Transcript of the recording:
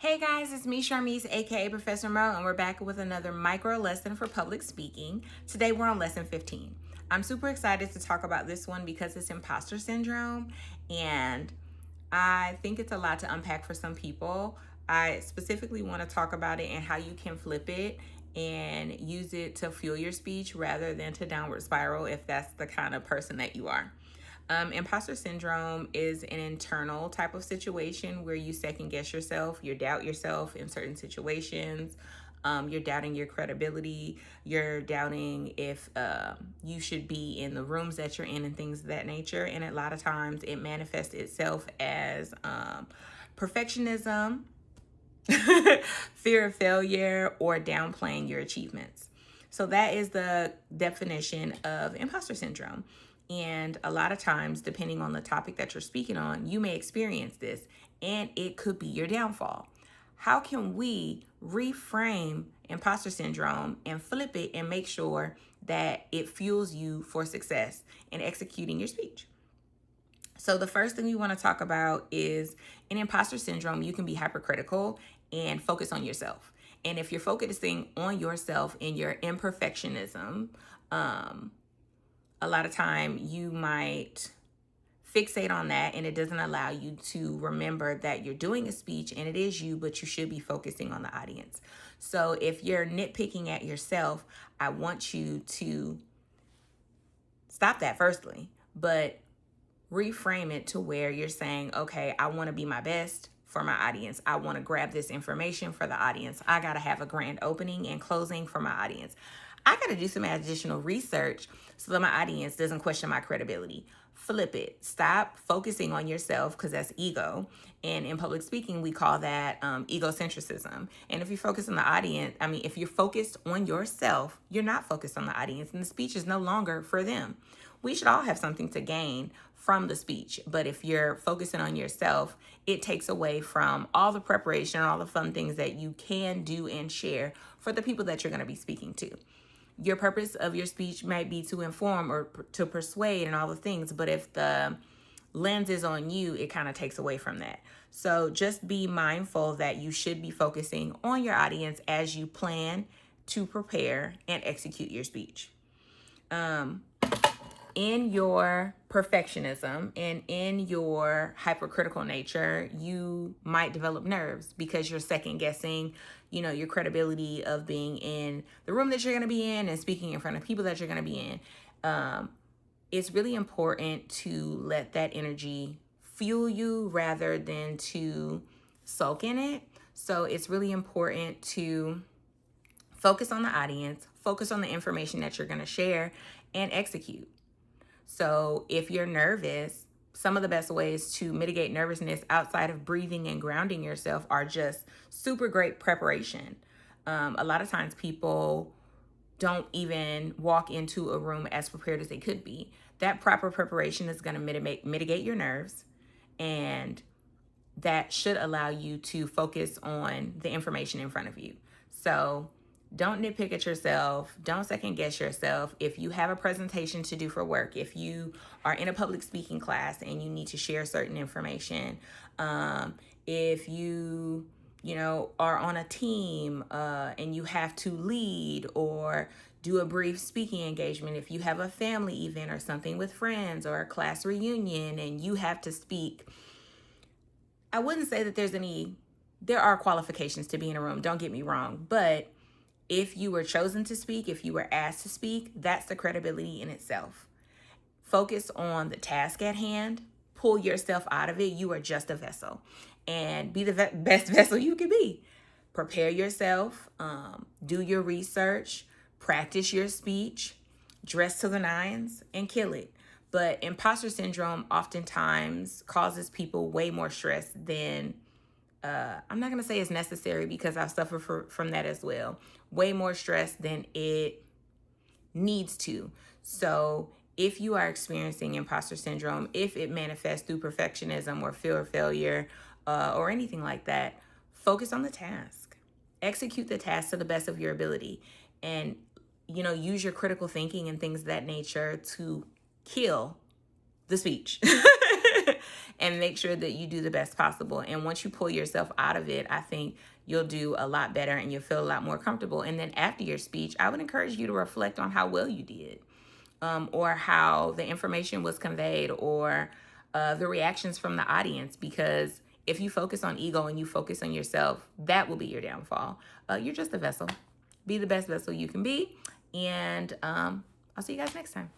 Hey guys, it's me, Charmise, aka Professor Mo, and we're back with another micro lesson for public speaking. Today we're on lesson 15. I'm super excited to talk about this one because it's imposter syndrome, and I think it's a lot to unpack for some people. I specifically want to talk about it and how you can flip it and use it to fuel your speech rather than to downward spiral if that's the kind of person that you are. Imposter syndrome is an internal type of situation where you second guess yourself, you doubt yourself in certain situations. You're doubting your credibility. You're doubting if you should be in the rooms that you're in and things of that nature. And a lot of times it manifests itself as perfectionism, fear of failure, or downplaying your achievements. So that is the definition of imposter syndrome. And a lot of times, depending on the topic that you're speaking on, you may experience this and it could be your downfall. How can we reframe imposter syndrome and flip it and make sure that it fuels you for success in executing your speech? So the first thing we want to talk about is in imposter syndrome, you can be hypercritical and focus on yourself. And if you're focusing on yourself in your imperfectionism, a lot of time you might fixate on that and it doesn't allow you to remember that you're doing a speech and it is you, but you should be focusing on the audience. So if you're nitpicking at yourself, I want you to stop that firstly, but reframe it to where you're saying, okay, I want to be my best for my audience. I want to grab this information for the audience. I got to have a grand opening and closing for my audience. I got to do some additional research so that my audience doesn't question my credibility. Flip it. Stop focusing on yourself because that's ego. And in public speaking, we call that egocentrism. And if you focus on the audience, if you're focused on yourself, you're not focused on the audience and the speech is no longer for them. We should all have something to gain from the speech. But if you're focusing on yourself, it takes away from all the preparation, all the fun things that you can do and share for the people that you're going to be speaking to. Your purpose of your speech might be to inform or to persuade and all the things, but if the lens is on you, it kind of takes away from that. So just be mindful that you should be focusing on your audience as you plan to prepare and execute your speech. In your perfectionism and in your hypercritical nature, you might develop nerves because you're second guessing, your credibility of being in the room that you're going to be in and speaking in front of people that you're going to be in. It's really important to let that energy fuel you rather than to sulk in it. So it's really important to focus on the audience, focus on the information that you're going to share, and execute. So if you're nervous, some of the best ways to mitigate nervousness outside of breathing and grounding yourself are just super great preparation. A lot of times people don't even walk into a room as prepared as they could be. That proper preparation is going to mitigate your nerves, and that should allow you to focus on the information in front of you. So don't nitpick at yourself. Don't second guess yourself. If you have a presentation to do for work, if you are in a public speaking class and you need to share certain information, if you are on a team and you have to lead or do a brief speaking engagement, if you have a family event or something with friends or a class reunion and you have to speak, I wouldn't say that there are qualifications to be in a room, don't get me wrong, but if you were chosen to speak, if you were asked to speak, that's the credibility in itself. Focus on the task at hand, pull yourself out of it. You are just a vessel, and be the best vessel you can be. Prepare yourself, do your research, practice your speech, dress to the nines, and kill it. But imposter syndrome oftentimes causes people way more stress than I'm not going to say it's necessary because I've suffered from that as well. Way more stress than it needs to. So if you are experiencing imposter syndrome, if it manifests through perfectionism or fear of failure or anything like that, focus on the task. Execute the task to the best of your ability. And, use your critical thinking and things of that nature to kill the speech. and make sure that you do the best possible. And once you pull yourself out of it, I think you'll do a lot better and you'll feel a lot more comfortable. And then after your speech, I would encourage you to reflect on how well you did, or how the information was conveyed, or the reactions from the audience. Because if you focus on ego and you focus on yourself, that will be your downfall. You're just a vessel. Be the best vessel you can be. And I'll see you guys next time.